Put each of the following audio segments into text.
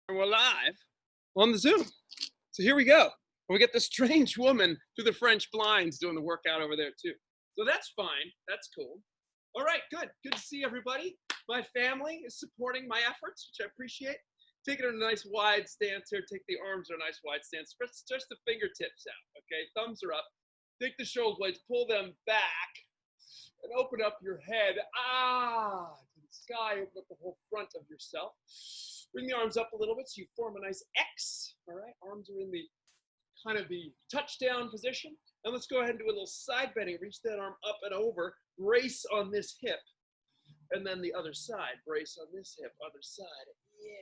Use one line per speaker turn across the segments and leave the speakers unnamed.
We're live on the Zoom. So here we go. We get this strange woman through the French blinds doing the workout over there too. So that's fine. That's cool. All right, good. Good to see everybody. My family is supporting my efforts, which I appreciate. Take it in a nice wide stance here. Take the arms in a nice wide stance. Stretch the fingertips out, okay? Thumbs are up. Take the shoulder blades, pull them back, and open up your head. To the sky. Open up the whole front of yourself. Bring the arms up a little bit so you form a nice X. All right, arms are in the kind of the touchdown position. And let's go ahead and do a little side bending. Reach that arm up and over. Brace on this hip. And then the other side. Brace on this hip. Other side. Yeah.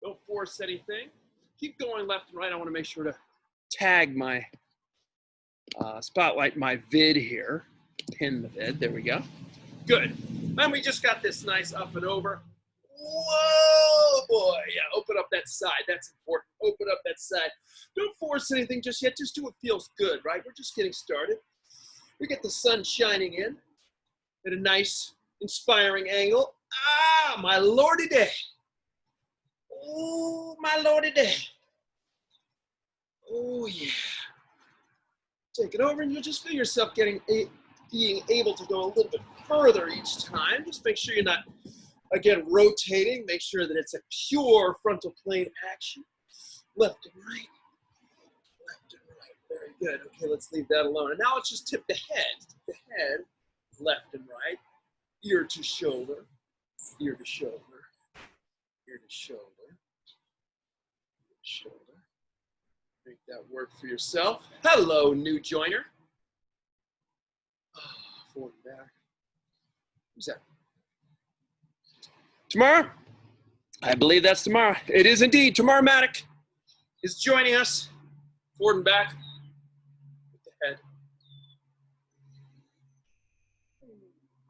Don't force anything. Keep going left and right. I want to make sure to tag my spotlight, my vid here. Pin the vid. There we go. Good. And we just got this nice up and over. Whoa, boy. Yeah, open up that side. That's important. Open up that side. Don't force anything just yet. Just do what feels good, right? We're just getting started. We get the sun shining in at a nice, inspiring angle. My lordy day. Oh, my lordy day. Oh, yeah. Take it over, and you'll just feel yourself being able to go a little bit further each time. Just make sure you're not, again, rotating. Make sure that it's a pure frontal plane action. Left and right. Left and right. Very good. Okay, let's leave that alone. And now let's just tip the head. Tip the head, left and right. Ear to shoulder. Ear to shoulder. Ear to shoulder. Ear to shoulder. Make that work for yourself. Hello, new joiner. Forward and back. Who's that? Tomorrow? I believe that's tomorrow. It is indeed. Tomorrow Maddock is joining us. Forward and back. With the head.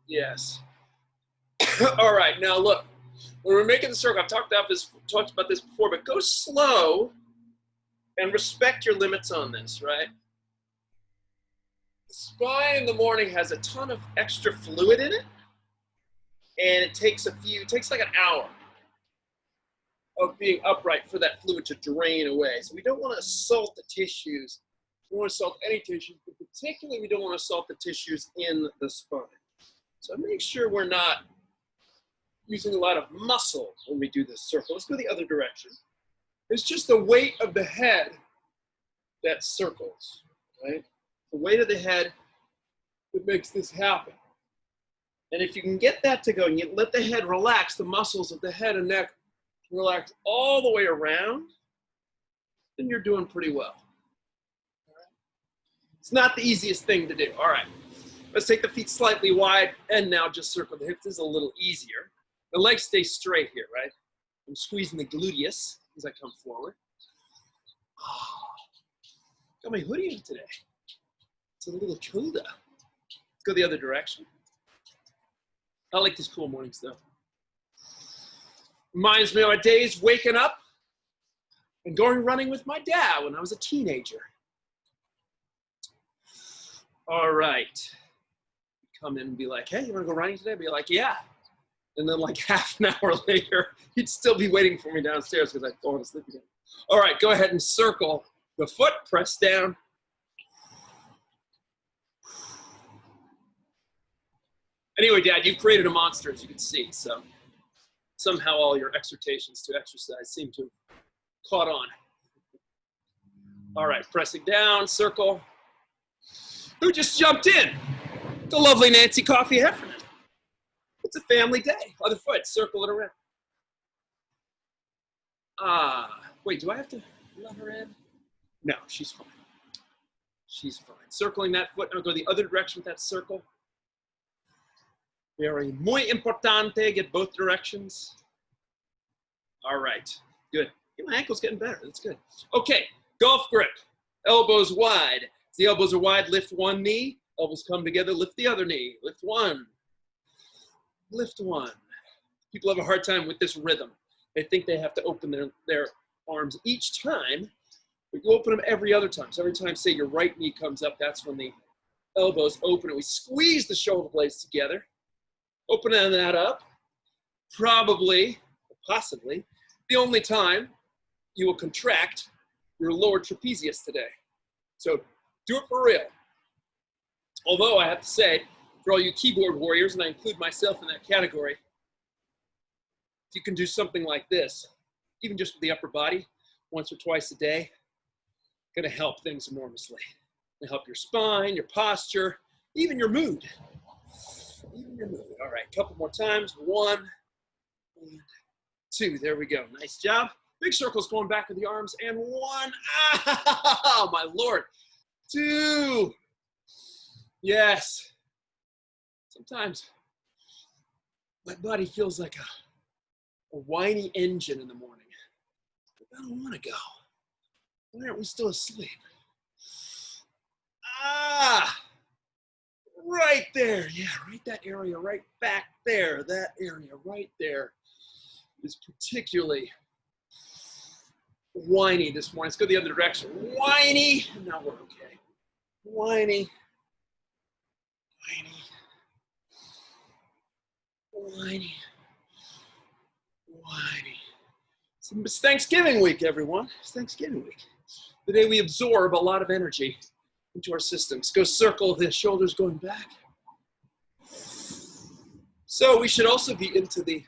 Yes. All right. Now look. When we're making the circle, I've talked about this before, but go slow and respect your limits on this, right? The spine in the morning has a ton of extra fluid in it, and it takes like an hour of being upright for that fluid to drain away. So we don't want to assault the tissues. We don't want to assault any tissues, but particularly we don't want to assault the tissues in the spine. So make sure we're not using a lot of muscle when we do this circle. Let's go the other direction. It's just the weight of the head that circles, right? The weight of the head that makes this happen. And if you can get that to go and you let the head relax, the muscles of the head and neck relax all the way around, then you're doing pretty well. All right? It's not the easiest thing to do. All right, let's take the feet slightly wide and now just circle the hips. This is a little easier. The legs stay straight here, right? I'm squeezing the gluteus as I come forward. Got my hoodie on today. It's a little colder. Let's go the other direction. I like these cool mornings though. Reminds me of my days waking up and going running with my dad when I was a teenager. All right. Come in and be like, hey, you wanna go running today? I'd be like, yeah. And then like half an hour later, he'd still be waiting for me downstairs because I'd fallen asleep again. All right, go ahead and circle the foot, press down. Anyway, Dad, you've created a monster, as you can see. So somehow all your exhortations to exercise seem to have caught on. All right, pressing down, circle. Who just jumped in? The lovely Nancy Coffee Heffernan. It's a family day. Other foot, circle it around. Wait, do I have to let her in? No, she's fine. She's fine. Circling that foot, now go the other direction with that circle. Very muy importante, get both directions. All right, good. My ankle's getting better, that's good. Okay, golf grip, elbows wide. As the elbows are wide, lift one knee, elbows come together, lift the other knee, lift one. Lift one. People have a hard time with this rhythm. They think they have to open their arms each time, but you open them every other time. So every time, say, your right knee comes up, that's when the elbows open and we squeeze the shoulder blades together. Opening that up, probably, possibly, the only time you will contract your lower trapezius today. So do it for real. Although I have to say, for all you keyboard warriors, and I include myself in that category, if you can do something like this, even just with the upper body, once or twice a day, gonna help things enormously. Gonna help your spine, your posture, even your mood. Even your mood. All right, a couple more times. 1, 2, there we go. Nice job. Big circles going back with the arms, and 1, ah, my Lord. 2, yes. Sometimes my body feels like a whiny engine in the morning. I don't want to go. Why aren't we still asleep? Ah, right there. Yeah, right that area, right back there. That area right there is particularly whiny this morning. Let's go the other direction. Whiny. Now we're okay. Whiny. Whiny. Whiny. Whiny. It's Thanksgiving week, everyone. It's Thanksgiving week. The day we absorb a lot of energy into our systems. Go circle the shoulders going back. So we should also be into the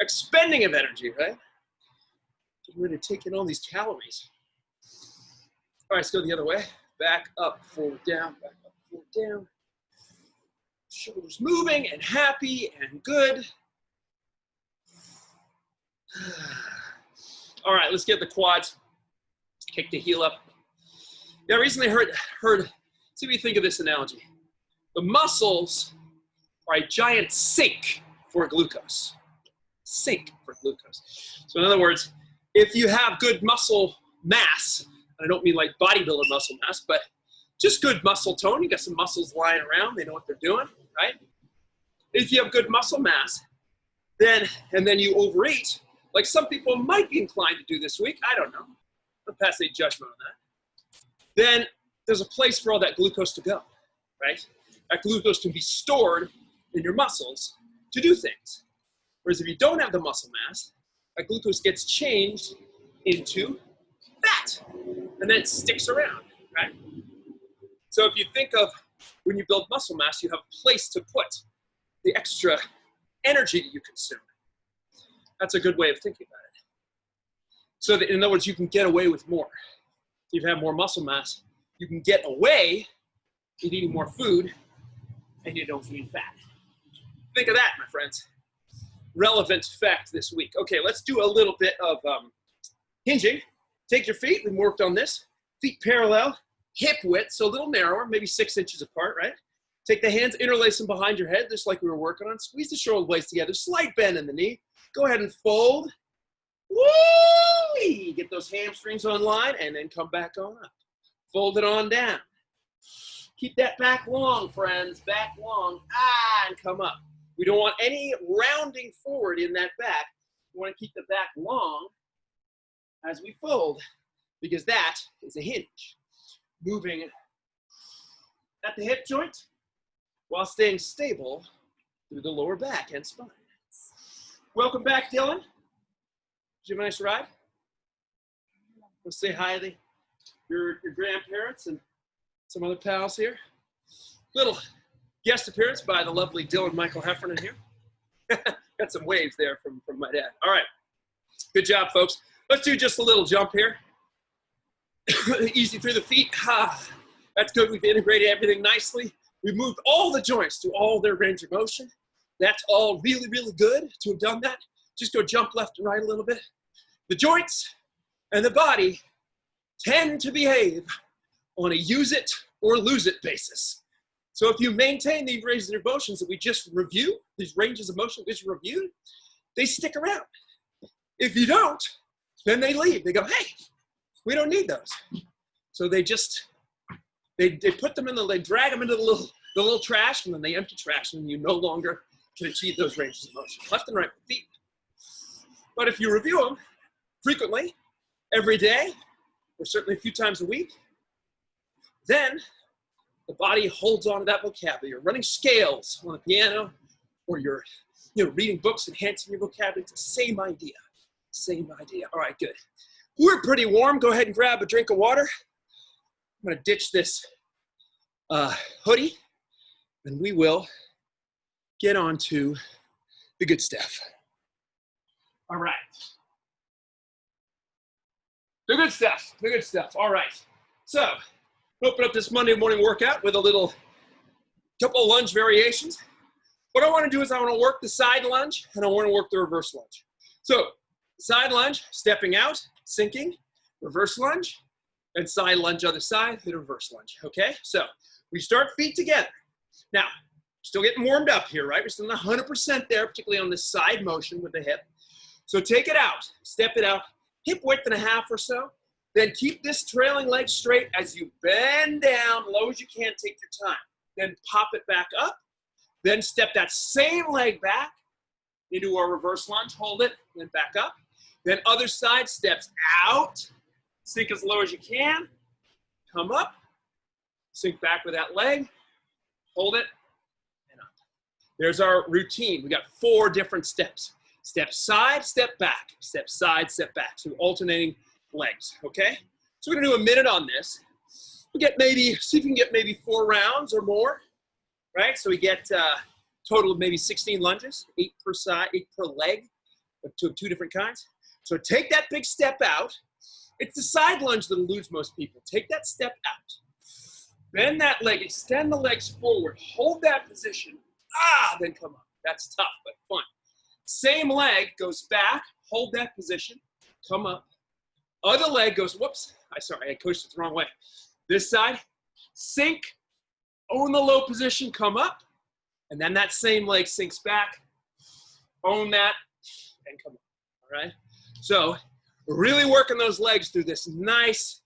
expending of energy, right? Getting ready to take in all these calories. All right, let's go the other way. Back up, forward, down, back up, forward, down. Shoulders moving and happy and good. All right, let's get the quads. Kick the heel up. Yeah, I recently heard, see what you think of this analogy. The muscles are a giant sink for glucose. Sink for glucose. So in other words, if you have good muscle mass, and I don't mean like bodybuilder muscle mass, but just good muscle tone, you got some muscles lying around, they know what they're doing, right? If you have good muscle mass, and then you overeat, like some people might be inclined to do this week, I don't know, I'll pass any judgment on that, then there's a place for all that glucose to go, right? That glucose can be stored in your muscles to do things. Whereas if you don't have the muscle mass, that glucose gets changed into fat, and then it sticks around, right? So if you think of when you build muscle mass, you have a place to put the extra energy that you consume. That's a good way of thinking about it. So that, in other words, you can get away with more. If you have more muscle mass, you can get away with eating more food, and you don't gain fat. Think of that, my friends. Relevant fact this week. Okay, let's do a little bit of hinging. Take your feet, we've worked on this. Feet parallel, hip width, so a little narrower, maybe 6 inches apart, right? Take the hands, interlace them behind your head, just like we were working on. Squeeze the shoulder blades together, slight bend in the knee. Go ahead and fold. Woo! Get those hamstrings online and then come back on up. Fold it on down. Keep that back long, friends, back long. And come up. We don't want any rounding forward in that back. We want to keep the back long as we fold, because that is a hinge. Moving at the hip joint while staying stable through the lower back and spine. Welcome back, Dylan. Did you have a nice ride? Let's say hi to your grandparents and some other pals here. Little guest appearance by the lovely Dylan Michael Heffernan here. Got some waves there from my dad. All right, good job, folks. Let's do just a little jump here. Easy through the feet. That's good. We've integrated everything nicely. We've moved all the joints to all their range of motion. That's all really, really good to have done that. Just go jump left and right a little bit. The joints and the body tend to behave on a use it or lose it basis. So if you maintain these ranges of motions that we just reviewed, these ranges of motion we just reviewed, they stick around. If you don't, then they leave. They go, hey, we don't need those. So they just, they put them in they drag them into the little trash, and then they empty trash, and you no longer can achieve those ranges of motion, left and right feet. But if you review them frequently, every day, or certainly a few times a week, then the body holds on to that vocabulary. You're running scales on the piano, or you're reading books, enhancing your vocabulary. It's the same idea. Same idea. All right, good. We're pretty warm. Go ahead and grab a drink of water. I'm gonna ditch this hoodie, and we will get on to the good stuff. All right. The good stuff, the good stuff. All right. So, open up this Monday morning workout with a little couple of lunge variations. What I want to do is I want to work the side lunge and I want to work the reverse lunge. So, side lunge, stepping out, sinking, reverse lunge, and side lunge other side, then reverse lunge, okay? So, we start feet together. Now, still getting warmed up here, right? We're still not 100% there, particularly on this side motion with the hip. So take it out, step it out, hip width and a half or so. Then keep this trailing leg straight as you bend down, low as you can, take your time. Then pop it back up. Then step that same leg back into our reverse lunge, hold it, then back up. Then other side steps out, sink as low as you can, come up, sink back with that leg, hold it, and up. There's our routine. We got 4 different steps. Step side, step back, step side, step back. So alternating legs, okay? So we're gonna do a minute on this. We'll get maybe, see if we can get maybe 4 rounds or more, right? So we get total of maybe 16 lunges, 8 per side, 8 per leg, of 2 different kinds. So take that big step out. It's the side lunge that eludes most people. Take that step out. Bend that leg, extend the legs forward, hold that position, then come up. That's tough, but fun. Same leg goes back, hold that position, come up. Other leg goes, whoops, I coached it the wrong way. This side, sink, own the low position, come up, and then that same leg sinks back, own that, and come up, all right? So we're really working those legs through this nice,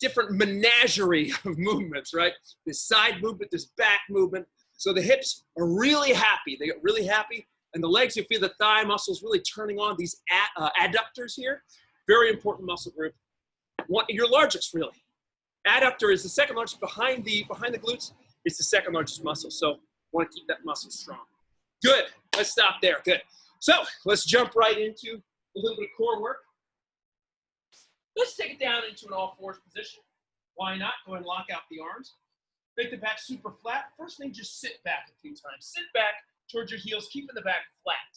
different menagerie of movements, right? This side movement, this back movement. So the hips are really happy. They get really happy. And the legs, you feel the thigh muscles really turning on, these adductors here. Very important muscle group. Your largest, really. Adductor is the second largest behind the glutes. It's the second largest muscle. So you want to keep that muscle strong. Good. Let's stop there. Good. So let's jump right into a little bit of core work. Let's take it down into an all-fours position. Why not? Go ahead and lock out the arms. Make the back super flat. First thing, just sit back a few times. Sit back towards your heels, keeping the back flat.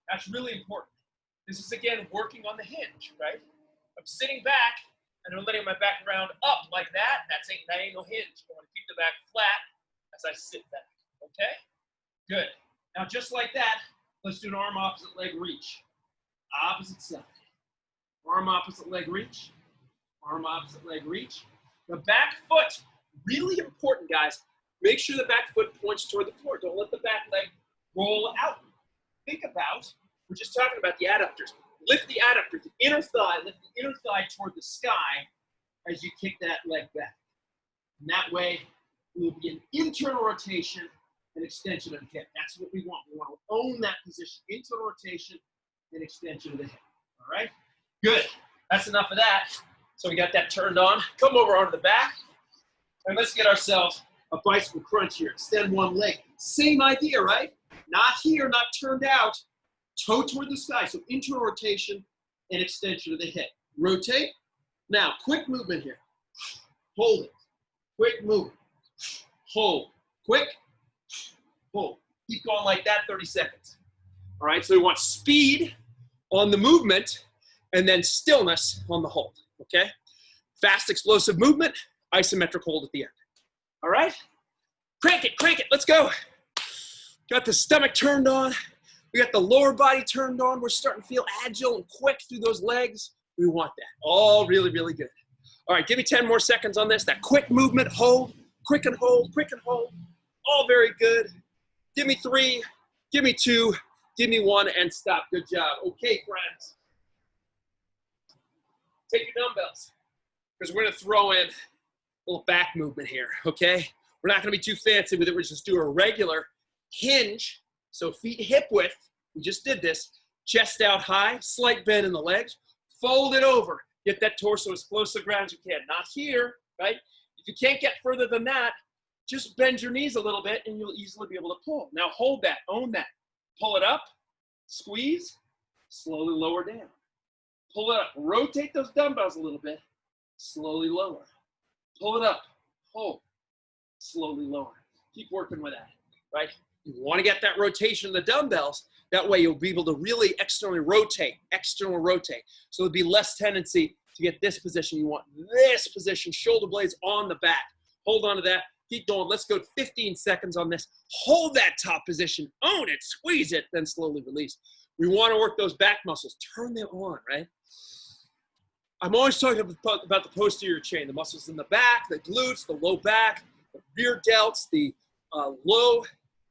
That's really important. This is, again, working on the hinge, right? I'm sitting back, and I'm letting my back round up like that. That ain't no hinge. I want to keep the back flat as I sit back, okay? Good. Now, just like that, let's do an arm opposite leg reach. Opposite side. Arm opposite leg reach. Arm opposite leg reach. The back foot, really important, guys. Make sure the back foot points toward the floor. Don't let the back leg roll out. Think about, we're just talking about the adductors. Lift the adductor, the inner thigh, lift the inner thigh toward the sky as you kick that leg back. And that way, it will be an internal rotation and extension of the hip. That's what we want. We want to own that position, internal rotation and extension of the hip. All right? Good. That's enough of that. So we got that turned on. Come over onto the back. And let's get ourselves a bicycle crunch here. Extend one leg. Same idea, right? Not here, not turned out. Toe toward the sky. So internal rotation and extension of the hip. Rotate. Now, quick movement here. Hold it. Quick movement. Hold. Quick. Hold. Keep going like that, 30 seconds. All right, so we want speed on the movement and then stillness on the hold, okay? Fast, explosive movement, isometric hold at the end. All right? Crank it, let's go. Got the stomach turned on. We got the lower body turned on. We're starting to feel agile and quick through those legs. We want that. All really, really good. All right, give me 10 more seconds on this. That quick movement, hold, quick and hold, quick and hold. All very good. Give me 3, give me 2, give me 1, and stop. Good job. Okay, friends. Take your dumbbells, because we're going to throw in a little back movement here, okay? We're not going to be too fancy with it. We're just do a regular hinge. So feet hip width. We just did this. Chest out high, slight bend in the legs. Fold it over. Get that torso as close to the ground as you can. Not here, right? If you can't get further than that, just bend your knees a little bit and you'll easily be able to pull. Now hold that, own that. Pull it up, squeeze, slowly lower down. Pull it up, rotate those dumbbells a little bit, slowly lower. Pull it up, hold, slowly lower. Keep working with that, right? You want to get that rotation of the dumbbells. That way you'll be able to really externally rotate, So there'll be less tendency to get this position. You want this position, shoulder blades on the back. Hold on to that. Keep going. Let's go 15 seconds on this. Hold that top position. Own it. Squeeze it. Then slowly release. We want to work those back muscles. Turn them on, right? I'm always talking about the posterior chain, the muscles in the back, the glutes, the low back, the rear delts, the low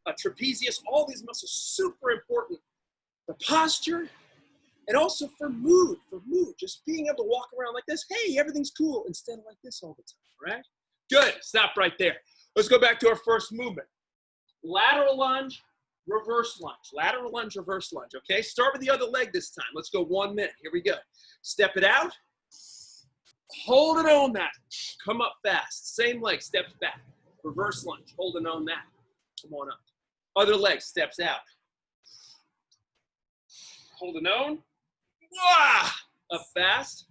trapezius. All these muscles, super important. The posture, and also for mood, just being able to walk around like this. Hey, everything's cool, instead of like this all the time, right? Good, stop right there. Let's go back to our first movement. Lateral lunge, reverse lunge. Lateral lunge, reverse lunge, okay? Start with the other leg this time. Let's go 1 minute. Here we go. Step it out. Hold and own that. Come up fast. Same leg, steps back. Reverse lunge, hold and own that. Come on up. Other leg, steps out. Hold and own. Wah! Up fast.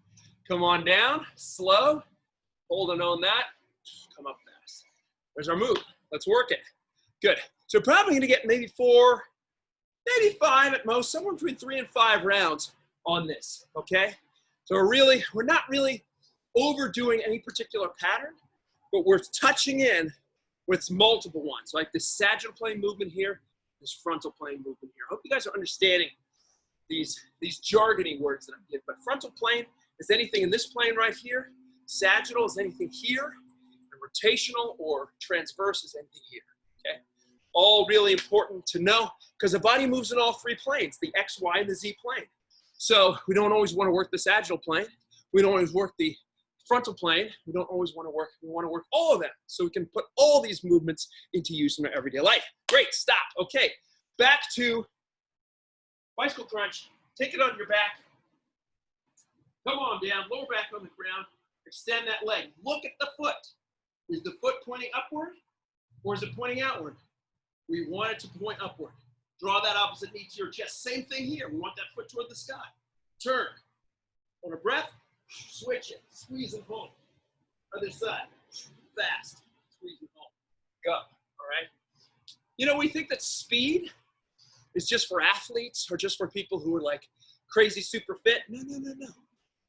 Come on down. Slow. Hold and own that. Come up fast. There's our move. Let's work it. Good. So probably going to get maybe 4, maybe 5 at most, somewhere between 3 and 5 rounds on this, okay? So we're not really overdoing any particular pattern, but we're touching in with multiple ones, like this sagittal plane movement here, this frontal plane movement here. I hope you guys are understanding these jargony words that I'm giving. But frontal plane is anything in this plane right here. Sagittal is anything here. And rotational or transverse is anything here, okay? All really important to know because the body moves in all 3 planes, the X, Y, and the Z plane. So we don't always want to work the sagittal plane. We don't always work the frontal plane. We don't always want to work, we want to work all of them. So we can put all these movements into use in our everyday life. Great, stop. Okay, back to bicycle crunch. Take it on your back. Come on down, lower back on the ground. Extend that leg. Look at the foot. Is the foot pointing upward or is it pointing outward? We want it to point upward. Draw that opposite knee to your chest. Same thing here. We want that foot toward the sky. Turn. On a breath, switch it. Squeeze and hold. Other side. Fast. Squeeze and hold. Go. All right? You know, we think that speed is just for athletes or just for people who are like crazy super fit. No, no, no, no.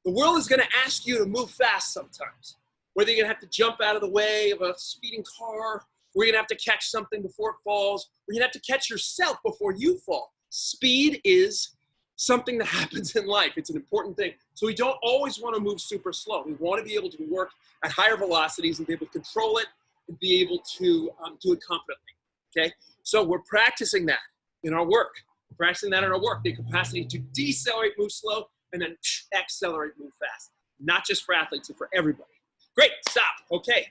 The world is going to ask you to move fast sometimes. Whether you're going to have to jump out of the way of a speeding car, or you're going to have to catch something before it falls, or you're going to have to catch yourself before you fall. Speed is something that happens in life. It's an important thing. So we don't always want to move super slow. We want to be able to work at higher velocities and be able to control it and be able to do it confidently, okay? So we're practicing that in our work. We're practicing that in our work, the capacity to decelerate, move slow, and then accelerate, move fast. Not just for athletes, but for everybody. Great, stop, okay.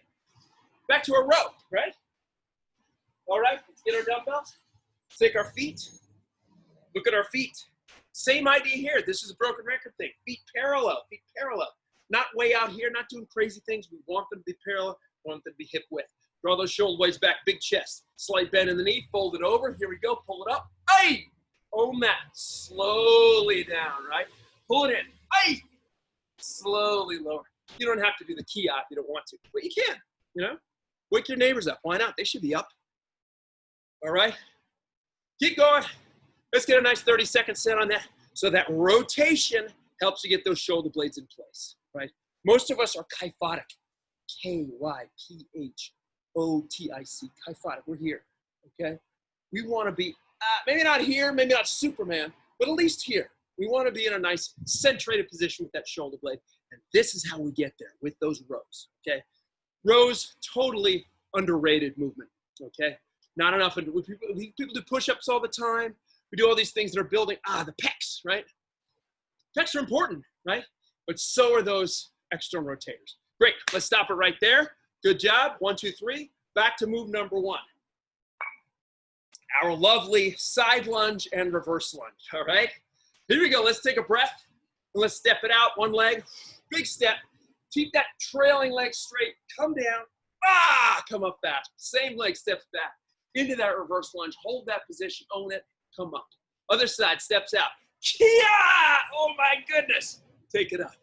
Back to a row, right? All right, let's get our dumbbells. Take our feet. Look at our feet. Same idea here. This is a broken record thing. Feet parallel, feet parallel. Not way out here, not doing crazy things. We want them to be parallel, we want them to be hip width. Draw those shoulder blades back, big chest. Slight bend in the knee, fold it over. Here we go, pull it up. Aye! Own that. Slowly down, right? Pull it in. Aye! Slowly lower. You don't have to do the key out if you don't want to, but you can, you know? Wake your neighbors up. Why not? They should be up. All right? Keep going. Let's get a nice 30-second set on that. So that rotation helps you get those shoulder blades in place, right? Most of us are kyphotic. Kyphotic. Kyphotic. We're here, okay? We want to be, maybe not here, maybe not Superman, but at least here. We want to be in a nice centrated position with that shoulder blade. And this is how we get there with those rows, okay? Rows, totally underrated movement, okay? Not enough. People do push-ups all the time. We do all these things that are building, the pecs, right? Pecs are important, right? But so are those external rotators. Great, let's stop it right there. Good job, 1, 2, 3. Back to move number 1. Our lovely side lunge and reverse lunge, all right? Here we go, let's take a breath. And let's step it out, one leg, big step. Keep that trailing leg straight, come down, come up fast. Same leg steps back into that reverse lunge. Hold that position, own it, come up. Other side, steps out. Yeah! Oh my goodness. Take it up.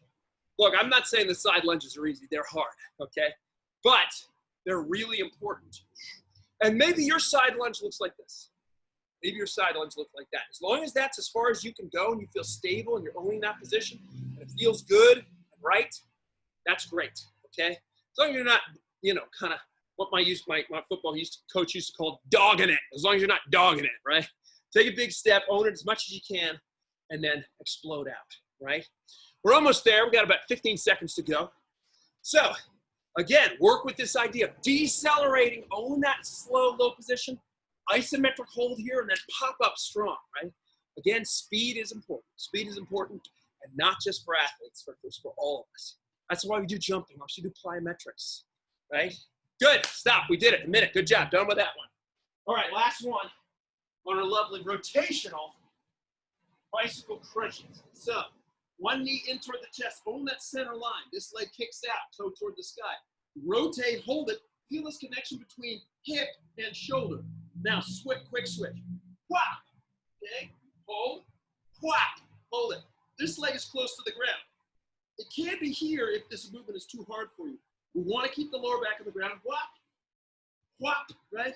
Look, I'm not saying the side lunges are easy. They're hard, okay? But they're really important. And maybe your side lunge looks like this. Maybe your side lunge looks like that. As long as that's as far as you can go and you feel stable and you're owning that position and it feels good and right, that's great, okay? As long as you're not, you know, kind of what my football coach used to call dogging it. As long as you're not dogging it, right? Take a big step, own it as much as you can, and then explode out, right? We're almost there. We've got about 15 seconds to go. So, again, work with this idea of decelerating, own that slow, low position, isometric hold here, and then pop up strong, right? Again, speed is important. Speed is important, and not just for athletes, it's for all of us. That's why we do jumping. We should do plyometrics, right? Good. Stop. We did it. A minute. Good job. Done with that one. All right, last one on our lovely rotational bicycle crunches. So, one knee in toward the chest. Own that center line. This leg kicks out. Toe toward the sky. Rotate. Hold it. Feel this connection between hip and shoulder. Now, quick switch. Whap. Okay. Hold. Whap. Hold it. This leg is close to the ground. It can be here if this movement is too hard for you. We want to keep the lower back on the ground. Whap. Whap. Right?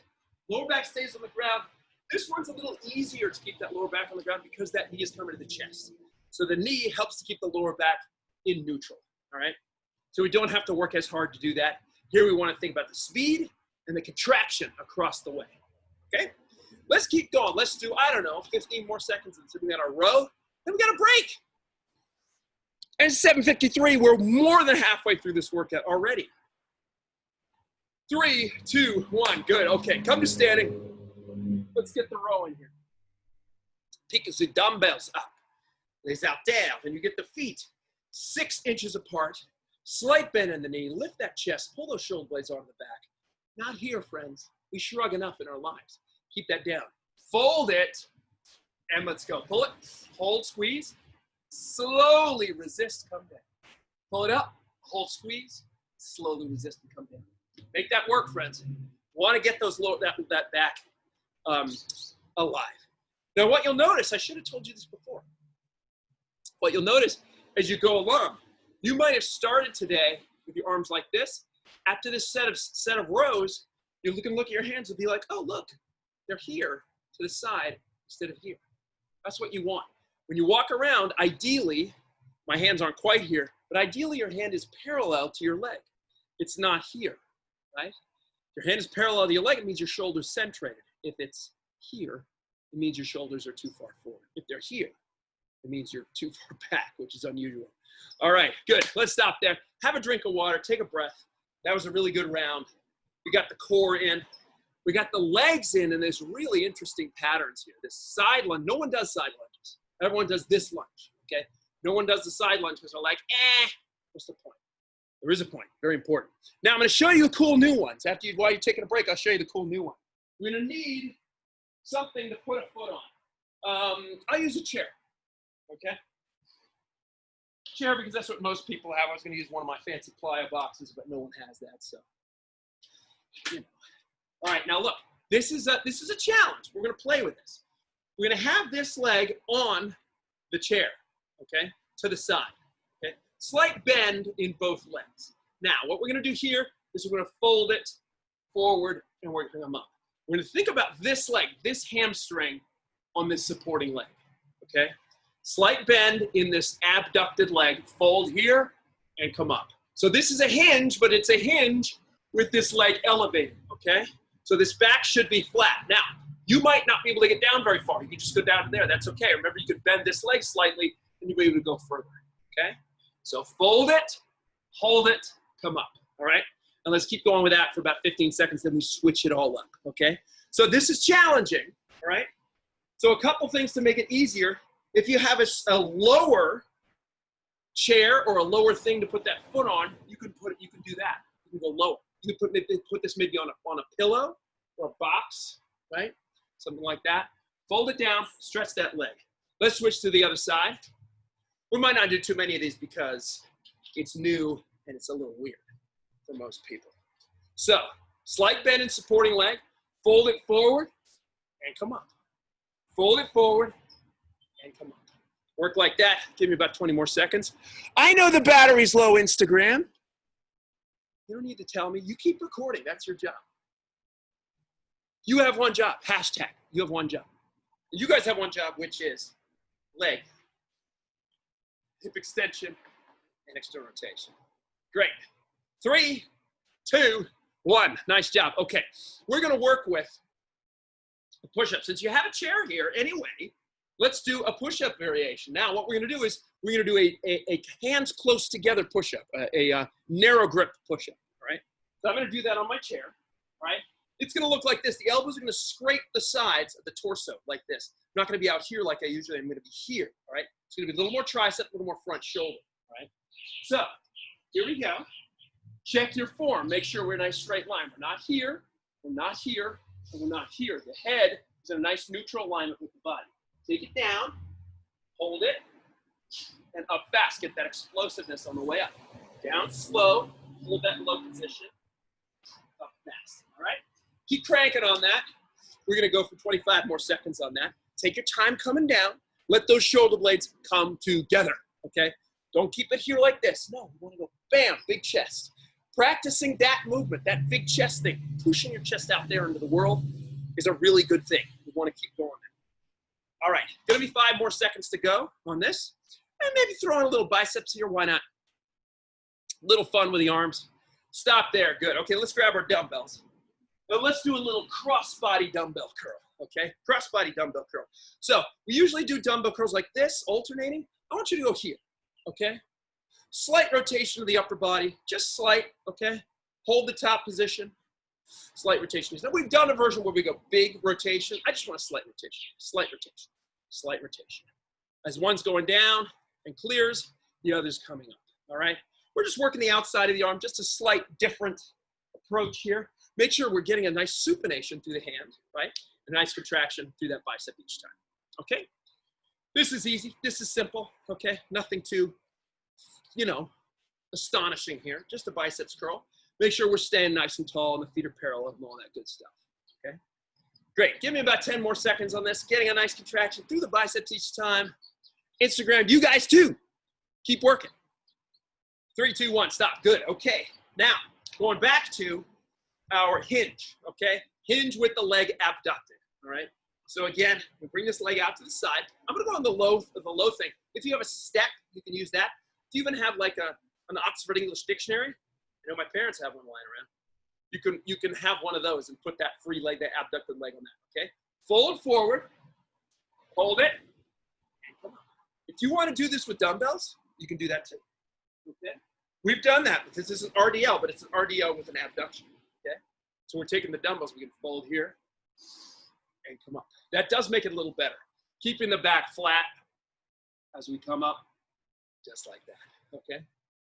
Lower back stays on the ground. This one's a little easier to keep that lower back on the ground because that knee is coming to the chest. So the knee helps to keep the lower back in neutral, all right? So we don't have to work as hard to do that. Here we want to think about the speed and the contraction across the way, okay? Let's keep going. Let's do, I don't know, 15 more seconds until we got our row. Then we got a break. And it's 7:53. We're more than halfway through this workout already. 3, 2, 1. Good. Okay, come to standing. Let's get the row in here. Pick the dumbbells up. Les haltères. Then you get the feet 6 inches apart. Slight bend in the knee. Lift that chest. Pull those shoulder blades onto the back. Not here, friends. We shrug enough in our lives. Keep that down. Fold it. And let's go. Pull it. Hold, squeeze. Slowly resist, come down. Pull it up. Hold, squeeze. Slowly resist and come down. Make that work, friends. Want to get those that back alive. Now, what you'll notice, I should have told you this before. What you'll notice as you go along, you might have started today with your arms like this. After this set of rows, you can look at your hands and be like, oh, look, they're here to the side instead of here. That's what you want. When you walk around, ideally, my hands aren't quite here, but ideally your hand is parallel to your leg. It's not here, right? If your hand is parallel to your leg, it means your shoulder's centrated. If it's here, it means your shoulders are too far forward. If they're here, it means you're too far back, which is unusual. All right, good. Let's stop there. Have a drink of water. Take a breath. That was a really good round. We got the core in. We got the legs in, and there's really interesting patterns here. This side lunge. No one does side lunges. Everyone does this lunge, okay? No one does the side lunge because they're like, what's the point? There is a point. Very important. Now, I'm going to show you cool new ones. While you're taking a break, I'll show you the cool new one. We're going to need something to put a foot on. I'll use a chair, okay? Chair, because that's what most people have. I was going to use one of my fancy plyo boxes, but no one has that, so. You know. All right, now look. This is a challenge. We're going to play with this. We're going to have this leg on the chair, okay, to the side, okay? Slight bend in both legs. Now, what we're going to do here is we're going to fold it forward and we're going to come up. We're going to think about this leg, this hamstring on this supporting leg, okay? Slight bend in this abducted leg, fold here and come up. So this is a hinge, but it's a hinge with this leg elevated, okay? So this back should be flat. Now, you might not be able to get down very far. You can just go down to there. That's okay. Remember, you could bend this leg slightly and you'll be able to go further, okay? So fold it, hold it, come up, all right? And let's keep going with that for about 15 seconds, then we switch it all up, okay? So this is challenging, all right? So a couple things to make it easier. If you have a lower chair or a lower thing to put that foot on, you can do that. You can go lower. You can put this maybe on a pillow or a box, right? Something like that. Fold it down, stretch that leg. Let's switch to the other side. We might not do too many of these because it's new and it's a little weird for most people. So, slight bend in supporting leg, fold it forward and come up. Fold it forward and come up. Work like that. Give me about 20 more seconds. I know the battery's low, Instagram. You don't need to tell me. You keep recording. That's your job. You have one job. Hashtag. You have one job. You guys have one job, which is leg, hip extension, and external rotation. Great. 3, 2, 1. Nice job. Okay. We're going to work with a push-up. Since you have a chair here anyway, let's do a push-up variation. Now, what we're going to do is we're going to do a hands close together push-up, a narrow grip push-up, all right? So I'm going to do that on my chair, all right? It's going to look like this. The elbows are going to scrape the sides of the torso like this. I'm not going to be out here like I usually am. I'm going to be here, all right? It's going to be a little more tricep, a little more front shoulder, all right? So here we go. Check your form. Make sure we're in a nice straight line. We're not here, we're not here, and we're not here. The head is in a nice neutral alignment with the body. Take it down, hold it, and up fast. Get that explosiveness on the way up. Down slow, hold that low position, up fast, all right? Keep cranking on that. We're gonna go for 25 more seconds on that. Take your time coming down. Let those shoulder blades come together, okay? Don't keep it here like this. No, we wanna go bam, big chest. Practicing that movement, that big chest thing, pushing your chest out there into the world is a really good thing. We wanna keep going there. All right, gonna be 5 more seconds to go on this. And maybe throw in a little biceps here, why not? Little fun with the arms. Stop there, good. Okay, let's grab our dumbbells. Now let's do a little cross-body dumbbell curl, okay? Cross-body dumbbell curl. So we usually do dumbbell curls like this, alternating. I want you to go here, okay? Slight rotation of the upper body, just slight, okay? Hold the top position, slight rotation. Now we've done a version where we go big rotation. I just want a slight rotation, slight rotation, slight rotation. As one's going down and clears, the other's coming up, all right? We're just working the outside of the arm, just a slight different approach here. Make sure we're getting a nice supination through the hand, right? A nice contraction through that bicep each time, okay? This is easy, this is simple, okay? Nothing too, you know, astonishing here, just a biceps curl. Make sure we're staying nice and tall and the feet are parallel and all that good stuff, okay? Great, give me about 10 more seconds on this. Getting a nice contraction through the biceps each time. Instagram, you guys too. Keep working. 3, 2, 1, stop, good, okay. Now, going back to our hinge, okay? Hinge with the leg abducted, all right? So again, we bring this leg out to the side. I'm gonna go on the low thing. If you have a step, you can use that. If you even have like an Oxford English dictionary, I know my parents have one lying around. You can have one of those and put that free leg, that abducted leg on that, okay? Fold forward, hold it, and come on. If you wanna do this with dumbbells, you can do that too, okay? We've done that. This is an RDL, but it's an RDL with an abduction, okay? So we're taking the dumbbells, we can fold here and come up. That does make it a little better. Keeping the back flat as we come up, just like that, okay?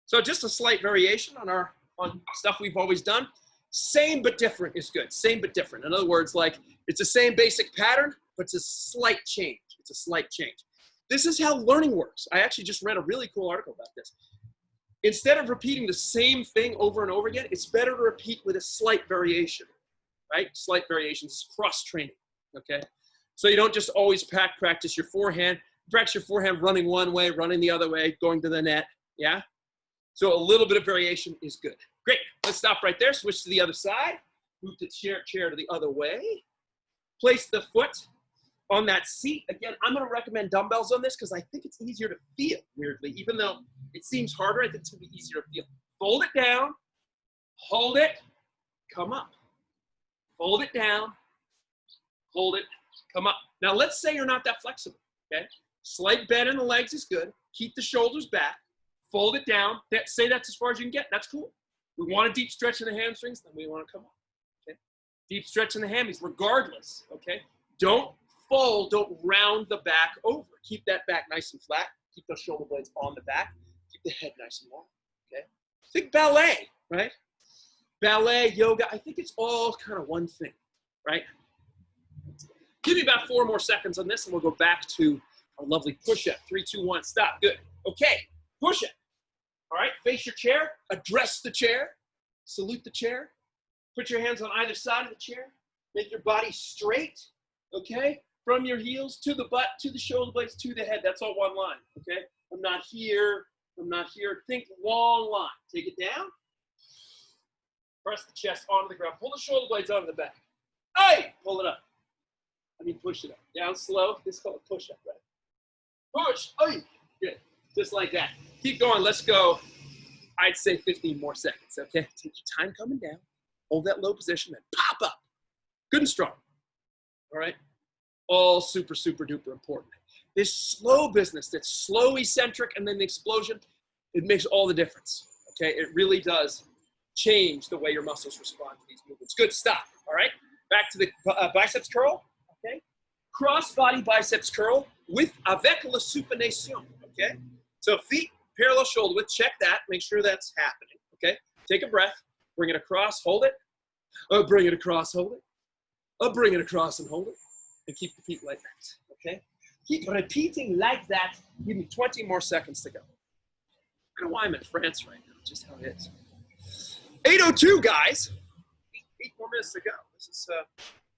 So just a slight variation on stuff we've always done. Same but different is good, same but different. In other words, like it's the same basic pattern, but it's a slight change. It's a slight change. This is how learning works. I actually just read a really cool article about this. Instead of repeating the same thing over and over again, it's better to repeat with a slight variation, right? Slight variations is cross-training, okay? So you don't just always practice your forehand. Practice your forehand running one way, running the other way, going to the net, yeah? So a little bit of variation is good. Great, let's stop right there. Switch to the other side. Move the chair to the other way. Place the foot on that seat. Again, I'm gonna recommend dumbbells on this because I think it's easier to feel, weirdly. Even though it seems harder, I think it's gonna be easier to feel. Fold it down, hold it, come up. Fold it down, hold it, come up. Now let's say you're not that flexible, okay? Slight bend in the legs is good. Keep the shoulders back, fold it down. Say that's as far as you can get, that's cool. We want a deep stretch in the hamstrings, then we wanna come up, okay? Deep stretch in the hammies, regardless, okay? Don't fold, don't round the back over. Keep that back nice and flat. Keep those shoulder blades on the back. Keep the head nice and long, okay? Think ballet, right? Ballet, yoga, I think it's all kind of one thing, right? Give me about 4 more seconds on this and we'll go back to our lovely push-up. 3, 2, 1, stop, good. Okay, push-up. All right, face your chair, address the chair, salute the chair. Put your hands on either side of the chair. Make your body straight, okay? from your heels to the butt, to the shoulder blades, to the head. That's all one line, okay? I'm not here. I'm not here. Think long line. Take it down. Press the chest onto the ground. Pull the shoulder blades onto the back. Hey! Pull it up. I mean, push it up. Down slow. This is called a push-up, right? Push. Hey! Good. Just like that. Keep going. Let's go. I'd say 15 more seconds, okay? Take your time coming down. Hold that low position, then pop up. Good and strong. All right? All super, super duper important. This slow business, that's slow eccentric and then the explosion, it makes all the difference, okay? It really does change the way your muscles respond to these movements. Good, stop, all right? Back to the biceps curl, okay? Cross-body biceps curl avec la supination, okay? So feet parallel shoulder width, check that, make sure that's happening, okay? Take a breath, bring it across, hold it. Bring it across, hold it. Bring it across and hold it. And keep the feet like that, okay? Keep repeating like that. Give me 20 more seconds to go. I don't know why I'm in France right now, just how it is. 8:02, guys. 8 more minutes to go. This is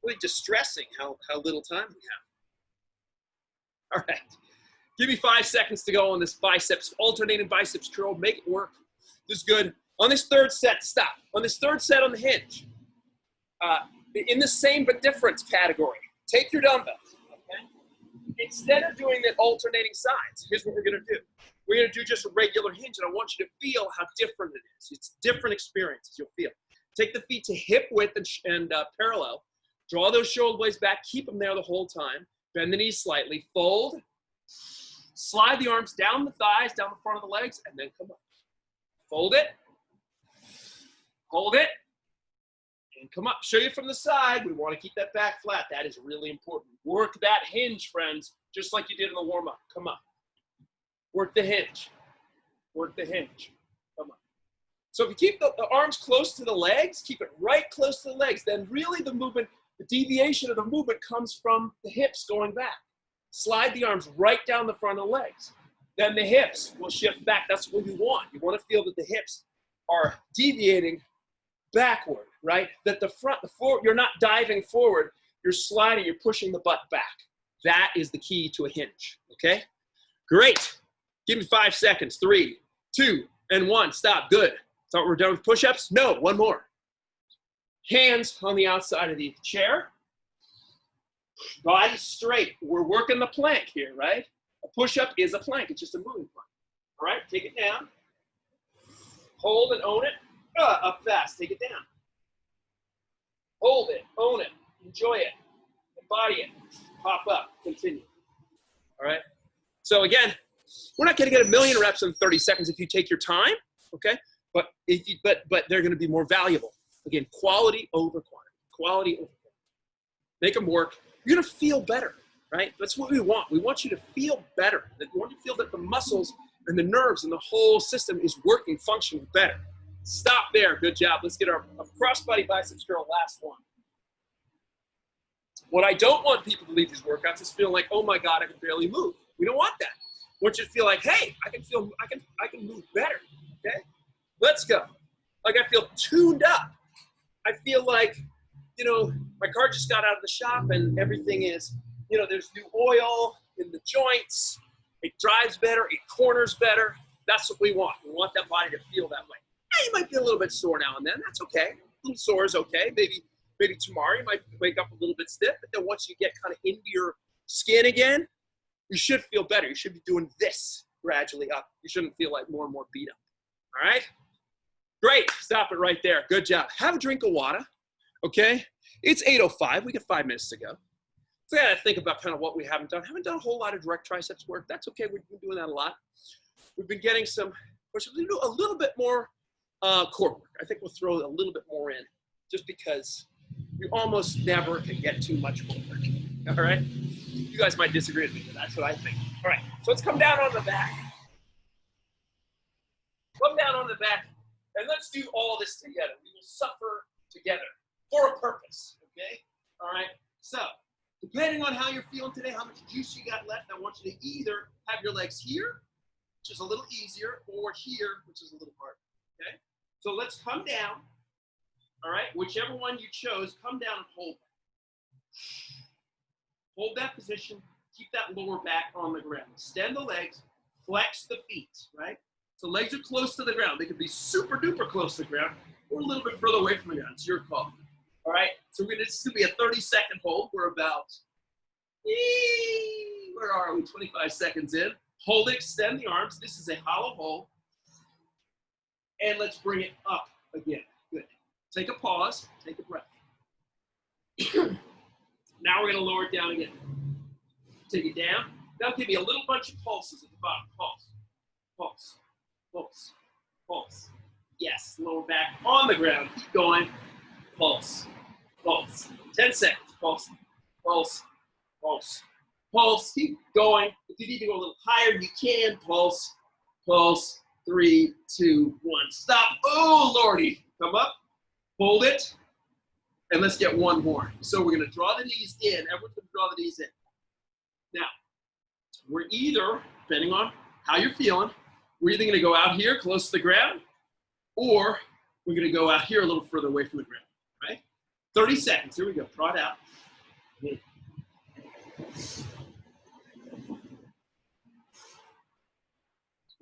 really distressing how little time we have. All right. Give me 5 seconds to go on this biceps, alternating biceps curl. Make it work. This is good. On this third set, stop. On this third set on the hinge, in the same but different category, take your dumbbells, okay? Instead of doing the alternating sides, here's what we're gonna do. We're gonna do just a regular hinge, and I want you to feel how different it is. It's different experiences you'll feel. Take the feet to hip width and parallel. Draw those shoulder blades back, keep them there the whole time. Bend the knees slightly, fold. Slide the arms down the thighs, down the front of the legs, and then come up. Fold it. Hold it. And come up. Show you from the side. We want to keep that back flat. That is really important. Work that hinge, friends, just like you did in the warm-up. Come up. Work the hinge. Work the hinge. Come up. So if you keep the arms close to the legs, keep it right close to the legs, then really the movement, the deviation of the movement comes from the hips going back. Slide the arms right down the front of the legs. Then the hips will shift back. That's what you want. You want to feel that the hips are deviating backward, right? That the forward, you're not diving forward, you're sliding, you're pushing the butt back. That is the key to a hinge, okay? Great. Give me 5 seconds. 3, 2, and 1. Stop. Good. Thought we're done with push-ups? No, one more. Hands on the outside of the chair. Body straight. We're working the plank here, right? A push-up is a plank. It's just a moving plank. All right, take it down. Hold and own it. Up fast. Take it down. Hold it. Own it. Enjoy it. Embody it. Pop up. Continue. All right? So again, we're not going to get a million reps in 30 seconds if you take your time, okay? But they're going to be more valuable. Again, quality over quantity. Quality over quantity. Make them work. You're going to feel better, right? That's what we want. We want you to feel better. We want you to feel that the muscles and the nerves and the whole system is working, functioning better. Stop there. Good job. Let's get our cross-body biceps curl, last one. What I don't want people to leave these workouts is feeling like, oh my God, I can barely move. We don't want that. I want you to feel like, hey, I can move better, okay? Let's go. Like I feel tuned up. I feel like, you know, my car just got out of the shop and everything is, you know, there's new oil in the joints. It drives better. It corners better. That's what we want. We want that body to feel that way. Hey, you might be a little bit sore now and then. That's okay. A little sore is okay. Maybe tomorrow you might wake up a little bit stiff, but then once you get kind of into your skin again, you should feel better. You should be doing this gradually up. You shouldn't feel like more and more beat up. All right? Great. Stop it right there. Good job. Have a drink of water, okay? It's 8:05. We got 5 minutes to go. So I got to think about kind of what we haven't done. Haven't done a whole lot of direct triceps work. That's okay. We've been doing that a lot. We've been getting some, we're going to do a little bit more core work. I think we'll throw a little bit more in just because you almost never can get too much core work. All right? You guys might disagree with me, but that's what I think. All right, so let's come down on the back. Come down on the back, and let's do all this together. We will suffer together for a purpose, okay? All right, so depending on how you're feeling today, how much juice you got left, I want you to either have your legs here, which is a little easier, or here, which is a little harder, okay? So let's come down, all right? Whichever one you chose, come down and hold. Hold that position. Keep that lower back on the ground. Extend the legs. Flex the feet, right? So legs are close to the ground. They could be super duper close to the ground or a little bit further away from the ground. It's your call. All right? So this is going to be a 30-second hold. We're about, where are we? 25 seconds in. Hold it. Extend the arms. This is a hollow hold. And let's bring it up again. Good. Take a pause. Take a breath. Now we're going to lower it down again. Take it down. That'll give you a little bunch of pulses at the bottom. Pulse, pulse, pulse, pulse. Yes, lower back on the ground. Keep going. Pulse, pulse. 10 seconds. Pulse, pulse, pulse, pulse. Keep going. If you need to go a little higher, you can. Pulse, pulse. 3, 2, 1. Stop. Oh, Lordy. Come up. Hold it. And let's get one more. So we're going to draw the knees in. Everyone's going to draw the knees in. Now, we're either, depending on how you're feeling, we're either going to go out here close to the ground, or we're going to go out here a little further away from the ground, right? 30 seconds. Here we go. Draw it out.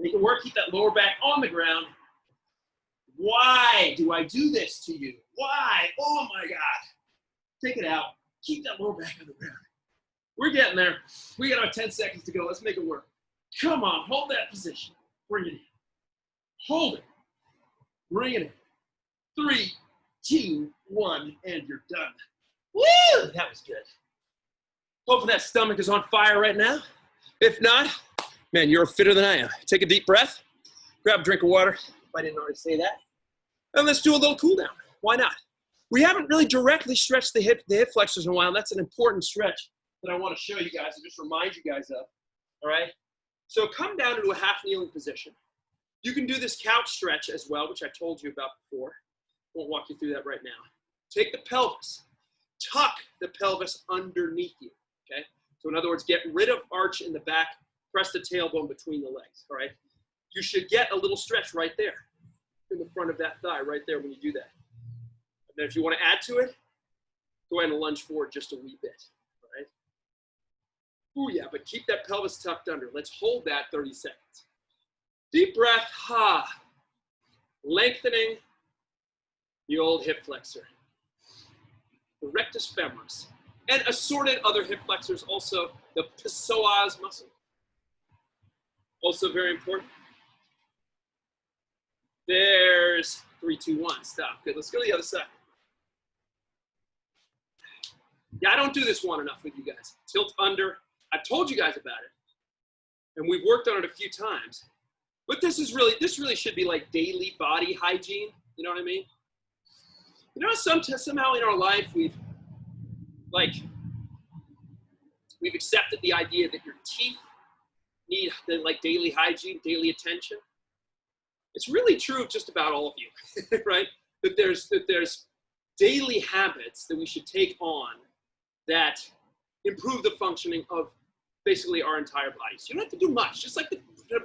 Make it work. Keep that lower back on the ground. Why do I do this to you? Why? Oh, my God. Take it out. Keep that lower back on the ground. We're getting there. We got our 10 seconds to go. Let's make it work. Come on. Hold that position. Bring it in. Hold it. Bring it in. 3, 2, 1, and you're done. Woo! That was good. Hopefully that stomach is on fire right now. If not, man, you're fitter than I am. Take a deep breath. Grab a drink of water, if I didn't already say that. And let's do a little cool down. Why not? We haven't really directly stretched the hip flexors in a while. That's an important stretch that I want to show you guys and just remind you guys of. All right? So come down into a half kneeling position. You can do this couch stretch as well, which I told you about before. Won't walk you through that right now. Take the pelvis. Tuck the pelvis underneath you. Okay? So in other words, get rid of arch in the back. Press the tailbone between the legs. All right? You should get a little stretch right there in the front of that thigh right there when you do that. And then if you want to add to it, go ahead and lunge forward just a wee bit. All right? Ooh, yeah, but keep that pelvis tucked under. Let's hold that 30 seconds. Deep breath, ha. Lengthening the old hip flexor. The rectus femoris. And assorted other hip flexors, also the psoas muscle. Also very important. There's 3, 2, 1. Stop. Good. Let's go to the other side. Yeah, I don't do this one enough with you guys. Tilt under. I've told you guys about it, and we've worked on it a few times. But this really should be like daily body hygiene. You know what I mean? You know, somehow in our life we've accepted the idea that your teeth need like daily hygiene, daily attention. It's really true of just about all of you, right? That there's daily habits that we should take on that improve the functioning of basically our entire bodies. You don't have to do much, just like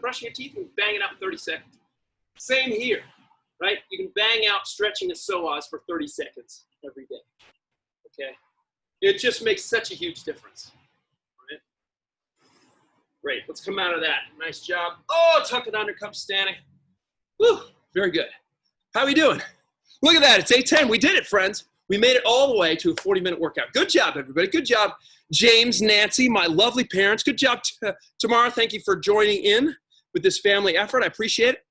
brushing your teeth and bang it out in 30 seconds. Same here, right? You can bang out stretching the psoas for 30 seconds every day, okay? It just makes such a huge difference, right? Great, let's come out of that. Nice job. Oh, tuck it under, come standing. Whew, very good. How are we doing? Look at that, it's 8:10. We did it, friends. We made it all the way to a 40-minute workout. Good job, everybody. Good job, James, Nancy, my lovely parents. Good job, Tamara. Thank you for joining in with this family effort. I appreciate it.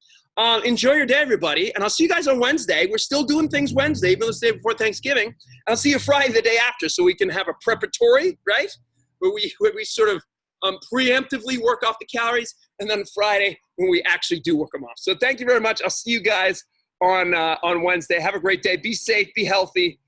Enjoy your day, everybody. And I'll see you guys on Wednesday. We're still doing things Wednesday, even though it's the day before Thanksgiving. And I'll see you Friday, the day after, so we can have a preparatory, right? Where we sort of preemptively work off the calories, and then Friday when we actually do work them off. So thank you very much. I'll see you guys on Wednesday. Have a great day. Be safe, be healthy,